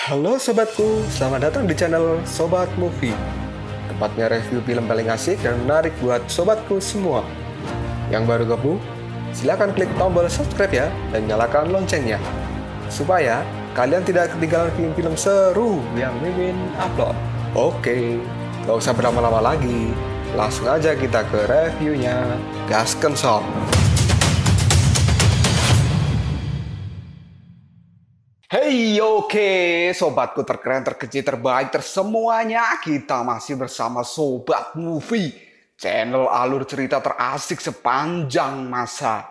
Halo sobatku, selamat datang di channel Sobat Movie. Tempatnya review film paling asik dan menarik buat sobatku semua. Yang baru gabung, silahkan klik tombol subscribe ya dan nyalakan loncengnya, supaya kalian tidak ketinggalan film-film seru yang Mimin upload. Oke, gak usah berlama-lama lagi, langsung aja kita ke reviewnya. Gasken sob. Hey, oke, sobatku terkeren, terkecil, terbaik, tersemuanya. Kita masih bersama Sobat Movie, channel alur cerita terasik sepanjang masa.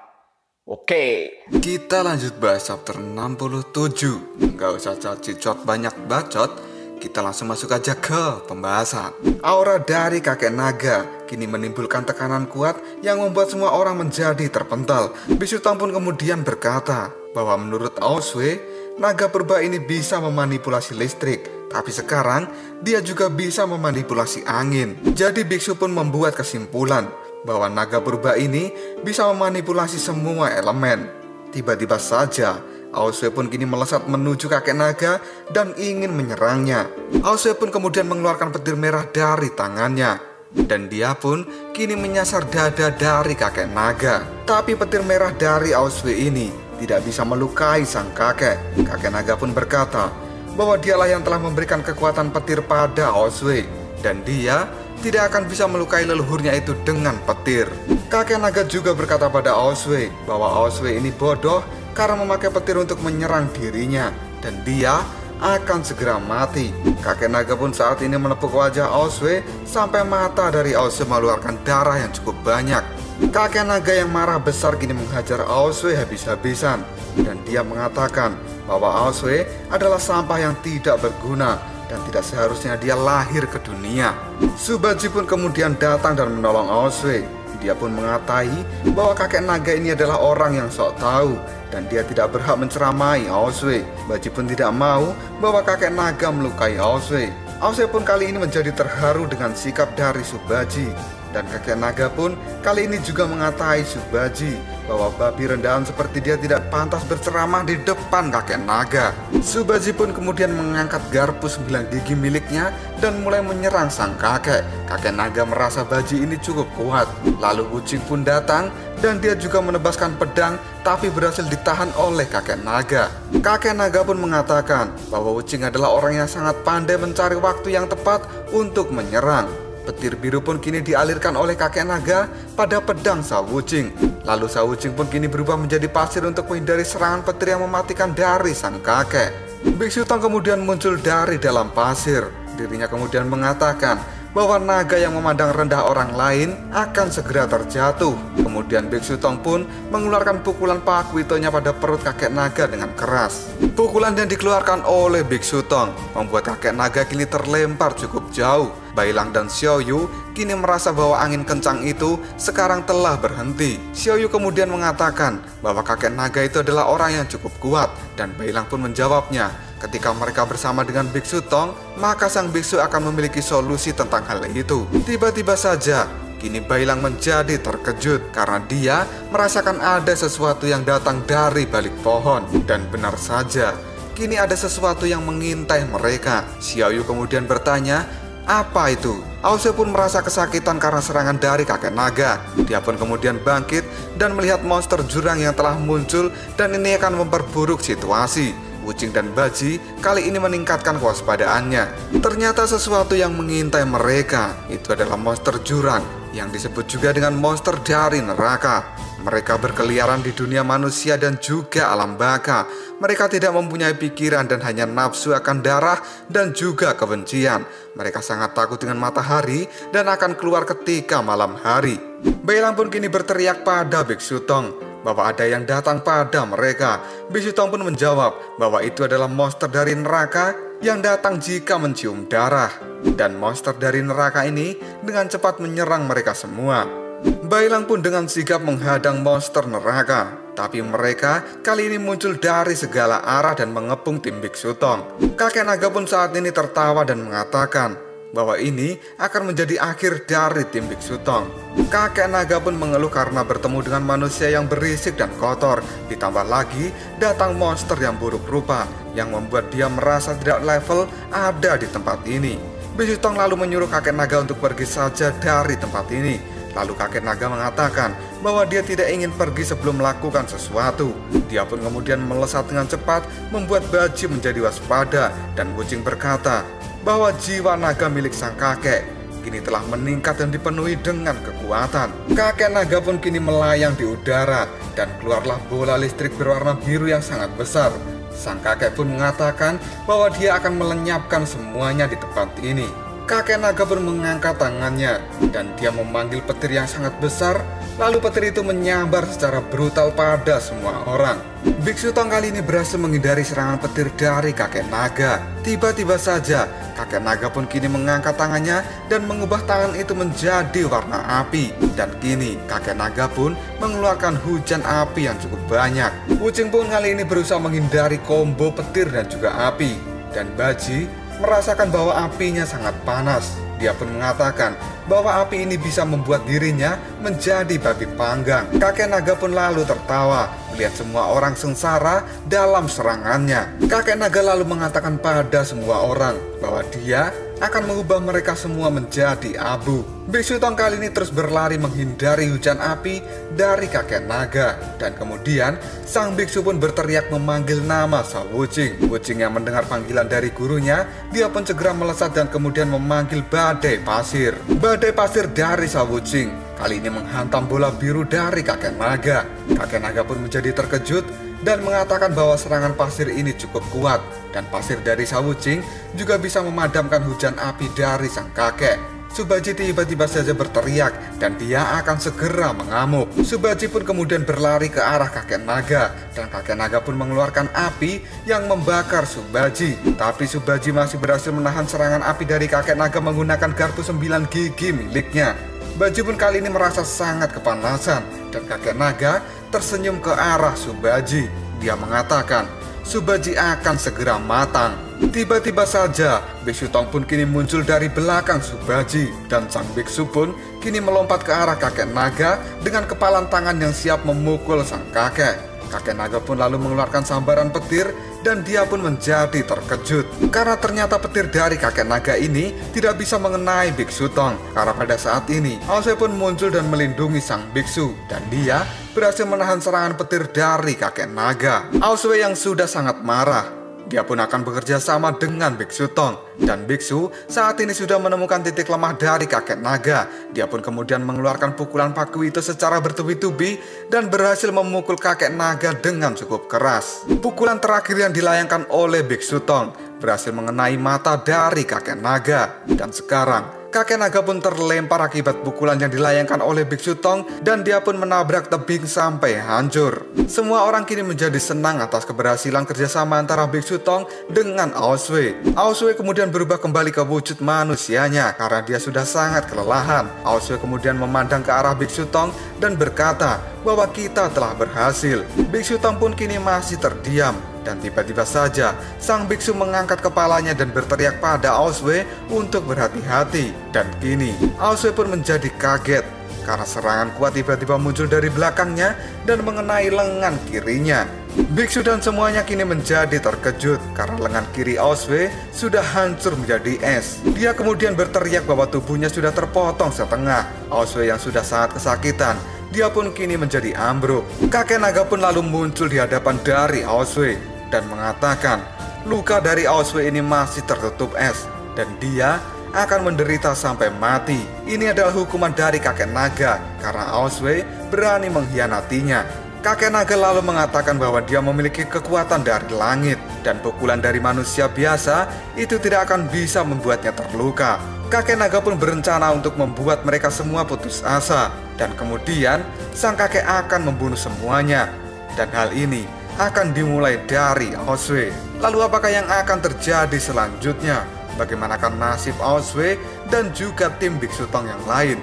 Oke, kita lanjut bahas chapter 67. Nggak usah cacicot banyak bacot, kita langsung masuk aja ke pembahasan. Aura dari kakek naga kini menimbulkan tekanan kuat yang membuat semua orang menjadi terpental. Bisu Tong pun kemudian berkata bahwa menurut Aoswee, naga purba ini bisa memanipulasi listrik, tapi sekarang dia juga bisa memanipulasi angin. Jadi biksu pun membuat kesimpulan bahwa naga purba ini bisa memanipulasi semua elemen. Tiba-tiba saja Aoswee pun kini melesat menuju kakek naga dan ingin menyerangnya. Aoswee pun kemudian mengeluarkan petir merah dari tangannya, dan dia pun kini menyasar dada dari kakek naga. Tapi petir merah dari Aoswee ini tidak bisa melukai sang kakek. Kakek naga pun berkata bahwa dialah yang telah memberikan kekuatan petir pada Aoswee, dan dia tidak akan bisa melukai leluhurnya itu dengan petir. Kakek naga juga berkata pada Aoswee bahwa Aoswee ini bodoh karena memakai petir untuk menyerang dirinya, dan dia akan segera mati. Kakek naga pun saat ini menepuk wajah Aoswee sampai mata dari Aoswee mengeluarkan darah yang cukup banyak. Kakek naga yang marah besar kini menghajar Aoswee habis-habisan, dan dia mengatakan bahwa Aoswee adalah sampah yang tidak berguna dan tidak seharusnya dia lahir ke dunia. Subaji pun kemudian datang dan menolong Aoswee. Dia pun mengatai bahwa kakek naga ini adalah orang yang sok tahu dan dia tidak berhak menceramai Aoswee. Baji pun tidak mau bahwa kakek naga melukai Aoswee. Aoswee pun kali ini menjadi terharu dengan sikap dari Subaji, dan kakek naga pun kali ini juga mengatai Subaji bahwa babi rendahan seperti dia tidak pantas berceramah di depan kakek naga. Subaji pun kemudian mengangkat garpu 9 gigi miliknya dan mulai menyerang sang kakek. Kakek naga merasa Baji ini cukup kuat. Lalu Wuching pun datang dan dia juga menebaskan pedang, tapi berhasil ditahan oleh kakek naga. Kakek naga pun mengatakan bahwa Wuching adalah orang yang sangat pandai mencari waktu yang tepat untuk menyerang. Petir biru pun kini dialirkan oleh kakek naga pada pedang Shao Wuching. Lalu Shao Wuching pun kini berubah menjadi pasir untuk menghindari serangan petir yang mematikan dari sang kakek. Biksu Tong kemudian muncul dari dalam pasir. Dirinya kemudian mengatakan bahwa naga yang memandang rendah orang lain akan segera terjatuh. Kemudian Biksu Tong pun mengeluarkan pukulan pakuitonya pada perut kakek naga dengan keras. Pukulan yang dikeluarkan oleh Biksu Tong membuat kakek naga kini terlempar cukup jauh. Bailang dan Xiaoyu kini merasa bahwa angin kencang itu sekarang telah berhenti. Xiaoyu kemudian mengatakan bahwa kakek naga itu adalah orang yang cukup kuat, dan Bailang pun menjawabnya, ketika mereka bersama dengan Biksu Tong, maka sang biksu akan memiliki solusi tentang hal itu. Tiba-tiba saja kini Bailang menjadi terkejut karena dia merasakan ada sesuatu yang datang dari balik pohon. Dan benar saja, kini ada sesuatu yang mengintai mereka. Xiaoyu kemudian bertanya, apa itu? Aoswee pun merasa kesakitan karena serangan dari kakek naga. Dia pun kemudian bangkit dan melihat monster jurang yang telah muncul, dan ini akan memperburuk situasi. Wuching dan Baji kali ini meningkatkan kewaspadaannya. Ternyata sesuatu yang mengintai mereka itu adalah monster jurang yang disebut juga dengan monster dari neraka. Mereka berkeliaran di dunia manusia dan juga alam baka. Mereka tidak mempunyai pikiran dan hanya nafsu akan darah dan juga kebencian. Mereka sangat takut dengan matahari dan akan keluar ketika malam hari. Bailang pun kini berteriak pada Biksu Tong bahwa ada yang datang pada mereka. Biksu Tong pun menjawab bahwa itu adalah monster dari neraka yang datang jika mencium darah. Dan monster dari neraka ini dengan cepat menyerang mereka semua. Bailang pun dengan sigap menghadang monster neraka, tapi mereka kali ini muncul dari segala arah dan mengepung tim Biksu Tong. Kakek naga pun saat ini tertawa dan mengatakan bahwa ini akan menjadi akhir dari tim Biksu Tong. Kakek naga pun mengeluh karena bertemu dengan manusia yang berisik dan kotor. Ditambah lagi datang monster yang buruk rupa yang membuat dia merasa tidak level ada di tempat ini. Biksu Tong lalu menyuruh kakek naga untuk pergi saja dari tempat ini. Lalu kakek naga mengatakan bahwa dia tidak ingin pergi sebelum melakukan sesuatu. Dia pun kemudian melesat dengan cepat, membuat Baji menjadi waspada, dan Wuching berkata bahwa jiwa naga milik sang kakek kini telah meningkat dan dipenuhi dengan kekuatan. Kakek naga pun kini melayang di udara, dan keluarlah bola listrik berwarna biru yang sangat besar. Sang kakek pun mengatakan bahwa dia akan melenyapkan semuanya di tempat ini. Kakek naga pun mengangkat tangannya dan dia memanggil petir yang sangat besar. Lalu petir itu menyambar secara brutal pada semua orang. Biksu Tong kali ini berhasil menghindari serangan petir dari kakek naga. Tiba-tiba saja kakek naga pun kini mengangkat tangannya dan mengubah tangan itu menjadi warna api. Dan kini kakek naga pun mengeluarkan hujan api yang cukup banyak. Wuching pun kali ini berusaha menghindari combo petir dan juga api. Dan Baji merasakan bahwa apinya sangat panas. Dia pun mengatakan bahwa api ini bisa membuat dirinya menjadi babi panggang. Kakek naga pun lalu tertawa melihat semua orang sengsara dalam serangannya. Kakek naga lalu mengatakan pada semua orang bahwa dia akan mengubah mereka semua menjadi abu. Biksu Tong kali ini terus berlari menghindari hujan api dari kakek naga. Dan kemudian sang biksu pun berteriak memanggil nama Sa Wuching. Wuching yang mendengar panggilan dari gurunya, dia pun segera melesat dan kemudian memanggil badai pasir. Badai pasir dari Sa Wuching kali ini menghantam bola biru dari kakek naga. Kakek naga pun menjadi terkejut dan mengatakan bahwa serangan pasir ini cukup kuat, dan pasir dari Sa Wuching juga bisa memadamkan hujan api dari sang kakek. Subaji tiba-tiba saja berteriak dan dia akan segera mengamuk. Subaji pun kemudian berlari ke arah kakek naga, dan kakek naga pun mengeluarkan api yang membakar Subaji. Tapi Subaji masih berhasil menahan serangan api dari kakek naga menggunakan garpu 9 gigi miliknya. Baji pun kali ini merasa sangat kepanasan, dan kakek naga tersenyum ke arah Subaji. Dia mengatakan Subaji akan segera matang. Tiba-tiba saja Biksu Tong pun kini muncul dari belakang Subaji, dan sang biksu pun kini melompat ke arah kakek naga dengan kepalan tangan yang siap memukul sang kakek. Kakek naga pun lalu mengeluarkan sambaran petir dan dia pun menjadi terkejut karena ternyata petir dari kakek naga ini tidak bisa mengenai Biksu Tong. Karena pada saat ini Aoswee pun muncul dan melindungi sang biksu, dan dia berhasil menahan serangan petir dari kakek naga. Aoswee yang sudah sangat marah, dia pun akan bekerja sama dengan Biksu Tong. Dan biksu saat ini sudah menemukan titik lemah dari kakek naga. Dia pun kemudian mengeluarkan pukulan paku itu secara bertubi-tubi dan berhasil memukul kakek naga dengan cukup keras. Pukulan terakhir yang dilayangkan oleh Biksu Tong berhasil mengenai mata dari kakek naga. Dan sekarang kakek naga pun terlempar akibat pukulan yang dilayangkan oleh Biksu Tong, dan dia pun menabrak tebing sampai hancur. Semua orang kini menjadi senang atas keberhasilan kerjasama antara Biksu Tong dengan Aoswee. Aoswee kemudian berubah kembali ke wujud manusianya karena dia sudah sangat kelelahan. Aoswee kemudian memandang ke arah Biksu Tong dan berkata bahwa kita telah berhasil. Biksu Tong pun kini masih terdiam. Dan tiba-tiba saja sang biksu mengangkat kepalanya dan berteriak pada Aoswee untuk berhati-hati. Dan kini Aoswee pun menjadi kaget karena serangan kuat tiba-tiba muncul dari belakangnya dan mengenai lengan kirinya. Biksu dan semuanya kini menjadi terkejut karena lengan kiri Aoswee sudah hancur menjadi es. Dia kemudian berteriak bahwa tubuhnya sudah terpotong setengah. Aoswee yang sudah sangat kesakitan, dia pun kini menjadi ambruk. Kakek naga pun lalu muncul di hadapan dari Aoswee dan mengatakan luka dari Aoswee ini masih tertutup es dan dia akan menderita sampai mati. Ini adalah hukuman dari kakek naga karena Aoswee berani mengkhianatinya. Kakek naga lalu mengatakan bahwa dia memiliki kekuatan dari langit dan pukulan dari manusia biasa itu tidak akan bisa membuatnya terluka. Kakek naga pun berencana untuk membuat mereka semua putus asa, dan kemudian sang kakek akan membunuh semuanya. Dan hal ini akan dimulai dari Aoswee. Lalu apakah yang akan terjadi selanjutnya? Bagaimanakah nasib Aoswee dan juga tim Biksu Tong yang lain?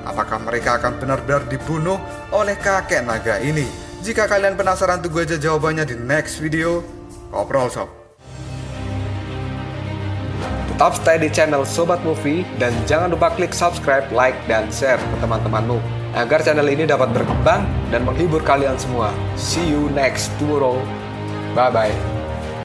Apakah mereka akan benar-benar dibunuh oleh kakek naga ini? Jika kalian penasaran, tunggu aja jawabannya di next video. Koprol Sob. Tetap stay di channel Sobat Movie dan jangan lupa klik subscribe, like, dan share ke teman-temanmu agar channel ini dapat berkembang dan menghibur kalian semua. See you next tomorrow. Bye-bye.